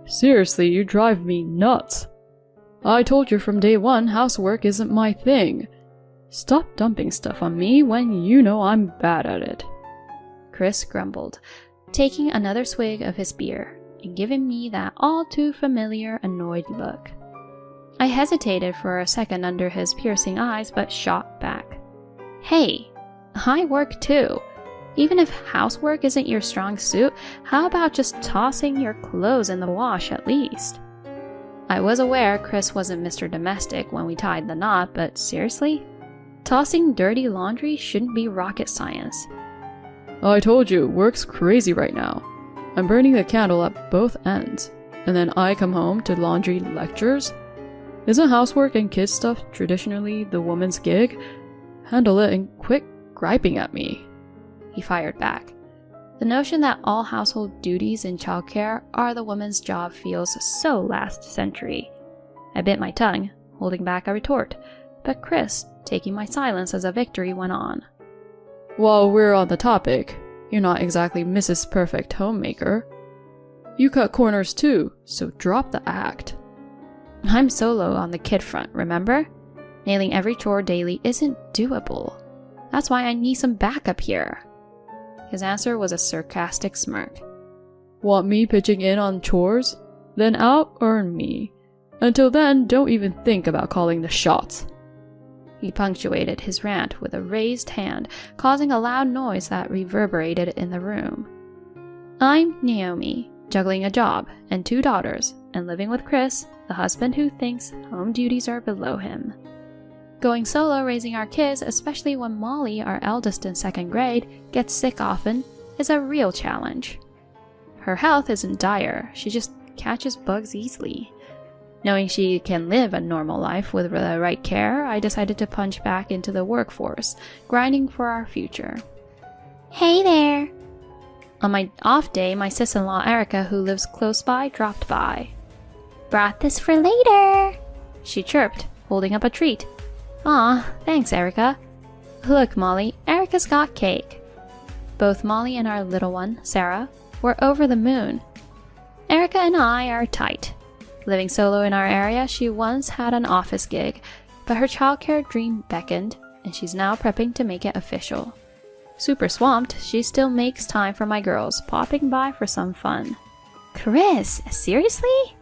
Seriously, you drive me nuts. I told you from day one housework isn't my thing. Stop dumping stuff on me when you know I'm bad at it. Chris grumbled, taking another swig of his beer and giving me that all too familiar annoyed look. I hesitated for a second under his piercing eyes, but shot back. Hey, I work too. Even if housework isn't your strong suit, how about just tossing your clothes in the wash at least? I was aware Chris wasn't Mr. Domestic when we tied the knot, but seriously? Tossing dirty laundry shouldn't be rocket science. I told you, work's crazy right now. I'm burning the candle at both ends, and then I come home to laundry lectures? Isn't housework and kids stuff traditionally the woman's gig? Handle it and quit griping at me. He fired back. The notion that all household duties and childcare are the woman's job feels so last century. I bit my tongue, holding back a retort, but Chris, taking my silence as a victory, went on. While we're on the topic, you're not exactly Mrs. Perfect Homemaker. You cut corners too, so drop the act. I'm solo on the kid front, remember? Nailing every chore daily isn't doable. That's why I need some backup here. His answer was a sarcastic smirk. Want me pitching in on chores? Then out-earn me. Until then, don't even think about calling the shots. He punctuated his rant with a raised hand, causing a loud noise that reverberated in the room. I'm Naomi, juggling a job and 2 daughters, and living with Chris, the husband who thinks home duties are below him. Going solo raising our kids, especially when Molly, our eldest in 2nd grade, gets sick often, is a real challenge. Her health isn't dire, she just catches bugs easily. Knowing she can live a normal life with the right care, I decided to punch back into the workforce, grinding for our future. Hey there! On my off day, my sis-in-law Erica, who lives close by, dropped by. Brought this for later, she chirped, holding up a treat. Aw, thanks, Erica. Look, Molly, Erica's got cake. Both Molly and our little one, Sarah, were over the moon. Erica and I are tight. Living solo in our area, she once had an office gig, but her childcare dream beckoned, and she's now prepping to make it official. Super swamped, she still makes time for my girls, popping by for some fun. Chris, seriously?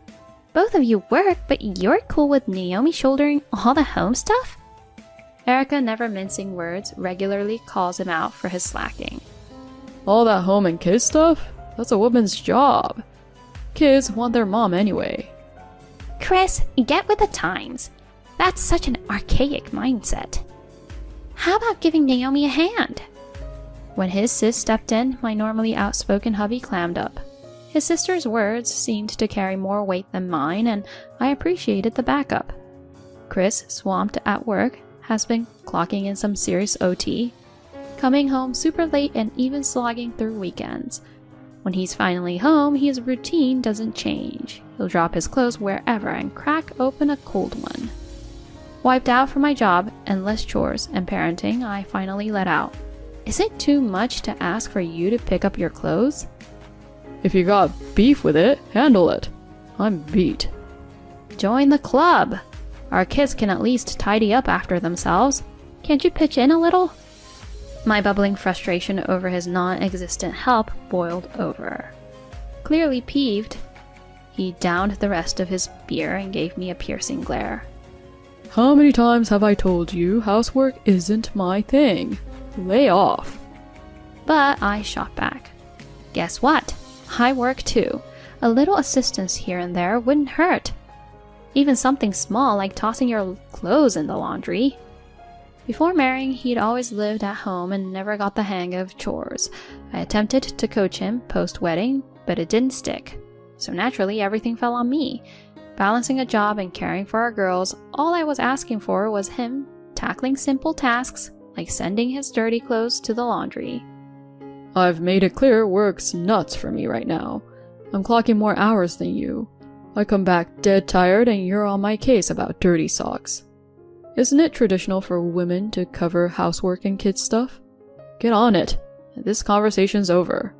Both of you work, but you're cool with Naomi shouldering all the home stuff? Erica, never mincing words, regularly calls him out for his slacking. All that home and kids stuff? That's a woman's job. Kids want their mom anyway. Chris, get with the times. That's such an archaic mindset. How about giving Naomi a hand? When his sis stepped in, my normally outspoken hubby clammed up. His sister's words seemed to carry more weight than mine, and I appreciated the backup. Chris, swamped at work, has been clocking in some serious OT, coming home super late and even slogging through weekends. When he's finally home, his routine doesn't change. He'll drop his clothes wherever and crack open a cold one. Wiped out from my job, endless chores, and parenting, I finally let out. Is it too much to ask for you to pick up your clothes? If you got beef with it, handle it. I'm beat. Join the club. Our kids can at least tidy up after themselves. Can't you pitch in a little? My bubbling frustration over his non-existent help boiled over. Clearly peeved, he downed the rest of his beer and gave me a piercing glare. How many times have I told you housework isn't my thing? Lay off. But I shot back. Guess what? I work too. A little assistance here and there wouldn't hurt. Even something small like tossing your clothes in the laundry. Before marrying, he'd always lived at home and never got the hang of chores. I attempted to coach him post-wedding, but it didn't stick. So naturally, everything fell on me. Balancing a job and caring for our girls, all I was asking for was him tackling simple tasks like sending his dirty clothes to the laundry. I've made it clear work's nuts for me right now. I'm clocking more hours than you. I come back dead tired and you're on my case about dirty socks. Isn't it traditional for women to cover housework and kids stuff? Get on it. This conversation's over.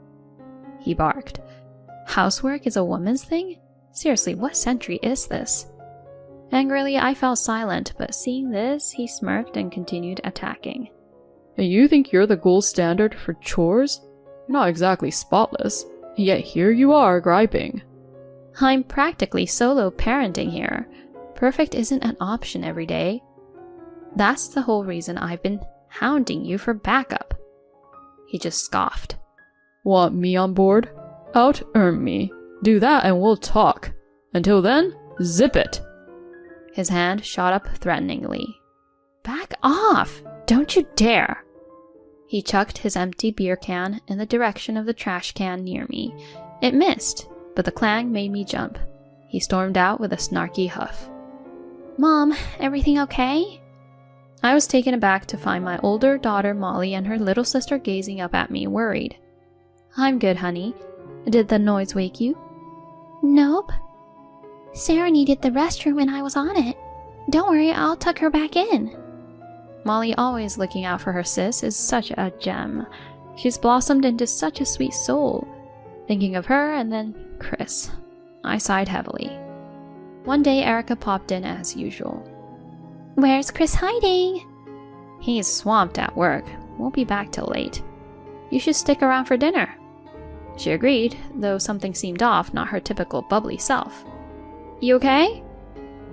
He barked. Housework is a woman's thing? Seriously, what century is this? Angrily, I fell silent, but seeing this, he smirked and continued attacking. And you think you're the gold standard for chores? You're not exactly spotless, and yet here you are griping. I'm practically solo parenting here. Perfect isn't an option every day. That's the whole reason I've been hounding you for backup. He just scoffed. Want me on board? Out-earn me. Do that and we'll talk. Until then, zip it. His hand shot up threateningly. Back off! Don't you dare! He chucked his empty beer can in the direction of the trash can near me. It missed, but the clang made me jump. He stormed out with a snarky huff. Mom, everything okay? I was taken aback to find my older daughter Molly and her little sister gazing up at me, worried. I'm good, honey. Did the noise wake you? Nope. Sarah needed the restroom and I was on it. Don't worry, I'll tuck her back in. Molly, always looking out for her sis, is such a gem. She's blossomed into such a sweet soul. Thinking of her and then Chris. I sighed heavily. One day Erica popped in as usual. Where's Chris hiding? He's swamped at work. Won't be back till late. You should stick around for dinner. She agreed, though something seemed off, not her typical bubbly self. You okay?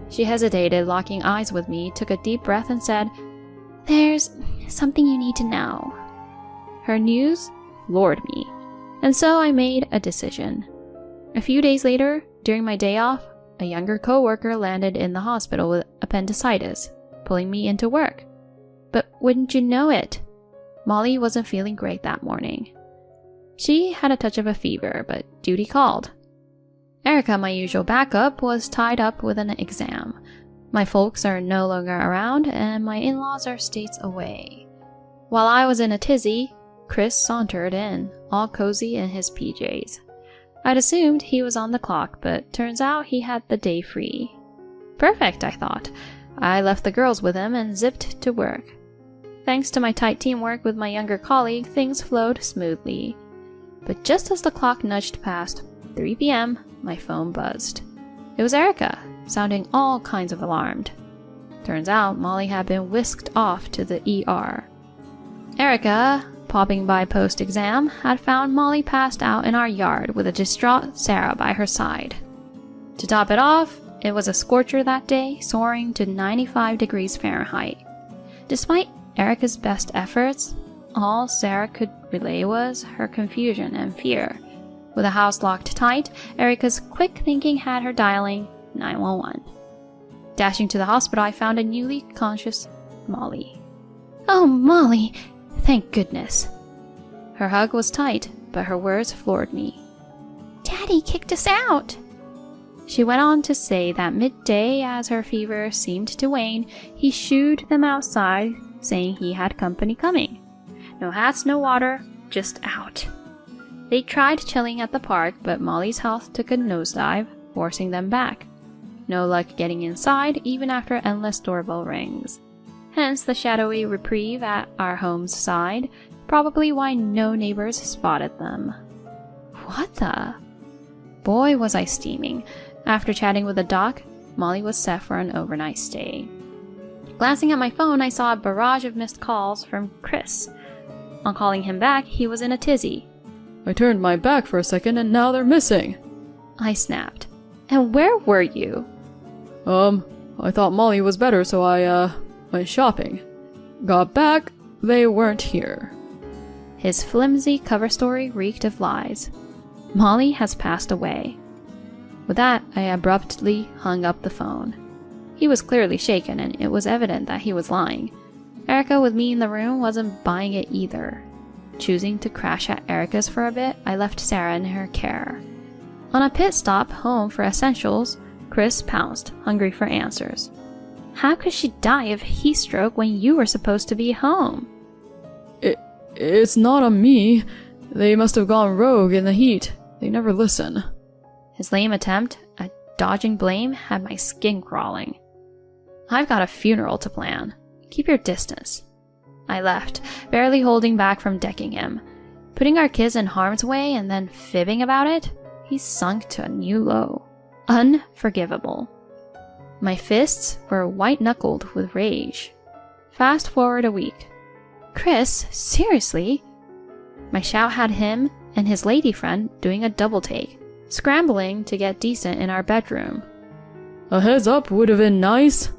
She hesitated, locking eyes with me, took a deep breath and said, There's something you need to know. Her news floored me, and so I made a decision. A few days later, during my day off, a younger coworker landed in the hospital with appendicitis, pulling me into work. But wouldn't you know it, Molly wasn't feeling great that morning. She had a touch of a fever, but duty called. Erica, my usual backup, was tied up with an exam. My folks are no longer around, and my in-laws are states away. While I was in a tizzy, Chris sauntered in, all cozy in his PJs. I'd assumed he was on the clock, but turns out he had the day free. Perfect, I thought. I left the girls with him and zipped to work. Thanks to my tight teamwork with my younger colleague, things flowed smoothly. But just as the clock nudged past 3 p.m., my phone buzzed. It was Erica, sounding all kinds of alarmed. Turns out Molly had been whisked off to the ER. Erica, popping by post-exam, had found Molly passed out in our yard with a distraught Sarah by her side. To top it off, it was a scorcher that day, soaring to 95 degrees Fahrenheit. Despite Erica's best efforts, all Sarah could relay was her confusion and fear. With the house locked tight, Erica's quick thinking had her dialing 911. Dashing to the hospital, I found a newly conscious Molly. Oh, Molly! Thank goodness. Her hug was tight, but her words floored me. Daddy kicked us out! She went on to say that midday, as her fever seemed to wane, he shooed them outside, saying he had company coming. No hats, no water, just out. They tried chilling at the park, but Molly's health took a nosedive, forcing them back. No luck getting inside, even after endless doorbell rings. Hence the shadowy reprieve at our home's side, probably why no neighbors spotted them. What the? Boy, was I steaming. After chatting with the doc, Molly was set for an overnight stay. Glancing at my phone, I saw a barrage of missed calls from Chris. On calling him back, he was in a tizzy. I turned my back for a second and now they're missing. I snapped. And where were you? I thought Molly was better, so I, went shopping. Got back, they weren't here. His flimsy cover story reeked of lies. Molly has passed away. With that, I abruptly hung up the phone. He was clearly shaken, and it was evident that he was lying. Erica, with me in the room, wasn't buying it either. Choosing to crash at Erica's for a bit, I left Sarah in her care. On a pit stop home for essentials, Chris pounced, hungry for answers. How could she die of heat stroke when you were supposed to be home? It's not on me. They must have gone rogue in the heat. They never listen. His lame attempt at dodging blame had my skin crawling. I've got a funeral to plan. Keep your distance. I left, barely holding back from decking him. Putting our kids in harm's way and then fibbing about it, he sunk to a new low. Unforgivable. My fists were white-knuckled with rage. Fast forward a week. Chris, seriously? My shout had him and his lady friend doing a double take, scrambling to get decent in our bedroom. A heads up would have been nice.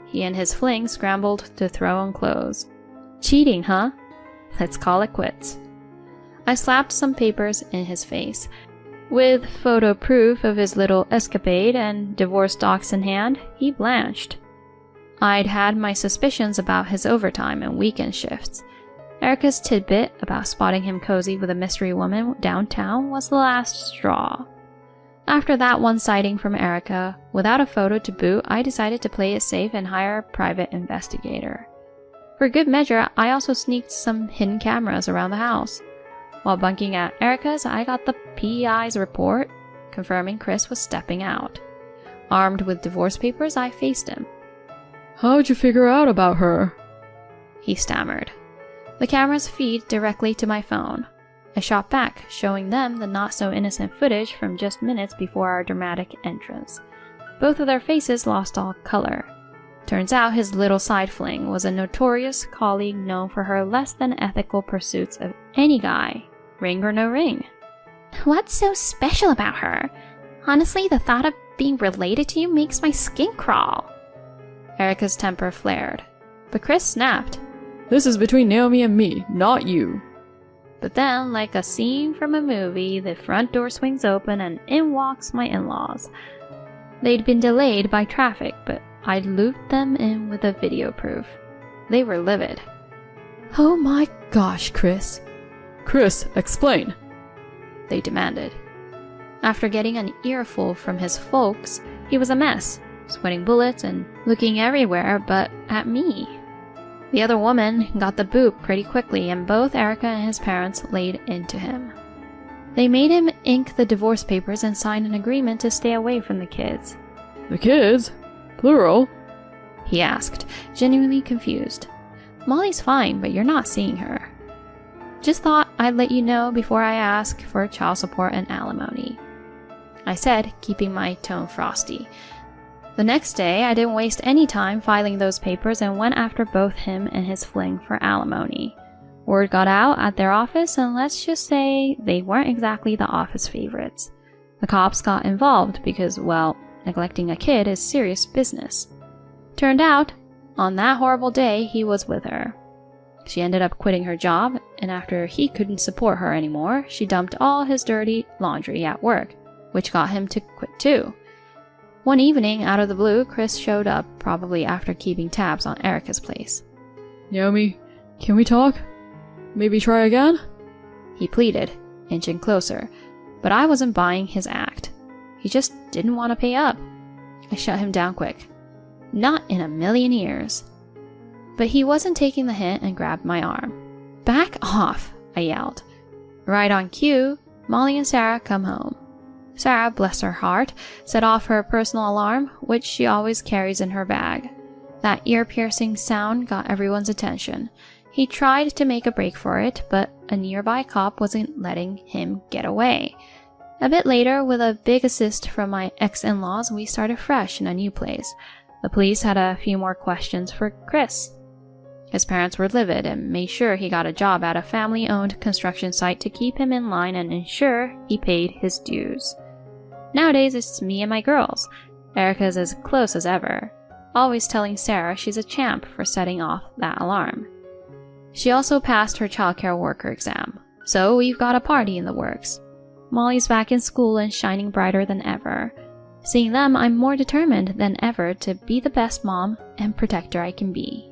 He and his fling scrambled to throw on clothes. Cheating, huh? Let's call it quits. I slapped some papers in his face. With photo proof of his little escapade and divorce docs in hand, he blanched. I'd had my suspicions about his overtime and weekend shifts. Erica's tidbit about spotting him cozy with a mystery woman downtown was the last straw. After that one sighting from Erica, without a photo to boot, I decided to play it safe and hire a private investigator. For good measure, I also sneaked some hidden cameras around the house. While bunking at Erica's, I got the PI's report, confirming Chris was stepping out. Armed with divorce papers, I faced him. How'd you figure out about her? He stammered. The cameras feed directly to my phone. I shot back, showing them the not-so-innocent footage from just minutes before our dramatic entrance. Both of their faces lost all color. Turns out his little side fling was a notorious colleague known for her less-than-ethical pursuits of any guy, ring or no ring. What's so special about her? Honestly, the thought of being related to you makes my skin crawl. Erica's temper flared, but Chris snapped. This is between Naomi and me, not you. But then, like a scene from a movie, the front door swings open and in walks my in-laws. They'd been delayed by traffic, but I'd looped them in with a video proof. They were livid. Oh my gosh, Chris. Chris, explain. They demanded. After getting an earful from his folks, he was a mess, sweating bullets and looking everywhere but at me. The other woman got the boot pretty quickly, and both Erica and his parents laid into him. They made him ink the divorce papers and sign an agreement to stay away from the kids. The kids? Plural? He asked, genuinely confused. Molly's fine, but you're not seeing her. Just thought I'd let you know before I ask for child support and alimony, I said, keeping my tone frosty. The next day, I didn't waste any time filing those papers and went after both him and his fling for alimony. Word got out at their office, and let's just say they weren't exactly the office favorites. The cops got involved because, well, neglecting a kid is serious business. Turned out, on that horrible day, he was with her. She ended up quitting her job, and after he couldn't support her anymore, she dumped all his dirty laundry at work, which got him to quit too. One evening, out of the blue, Chris showed up, probably after keeping tabs on Erica's place. Naomi, can we talk? Maybe try again? He pleaded, inching closer, but I wasn't buying his act. He just didn't want to pay up. I shut him down quick. Not in a million years. But he wasn't taking the hint and grabbed my arm. Back off, I yelled. Right on cue, Molly and Sarah come home. Sarah, bless her heart, set off her personal alarm, which she always carries in her bag. That ear-piercing sound got everyone's attention. He tried to make a break for it, but a nearby cop wasn't letting him get away. A bit later, with a big assist from my ex-in-laws, we started fresh in a new place. The police had a few more questions for Chris. His parents were livid and made sure he got a job at a family-owned construction site to keep him in line and ensure he paid his dues. Nowadays, it's me and my girls. Erica's as close as ever, always telling Sarah she's a champ for setting off that alarm. She also passed her childcare worker exam, so we've got a party in the works. Molly's back in school and shining brighter than ever. Seeing them, I'm more determined than ever to be the best mom and protector I can be.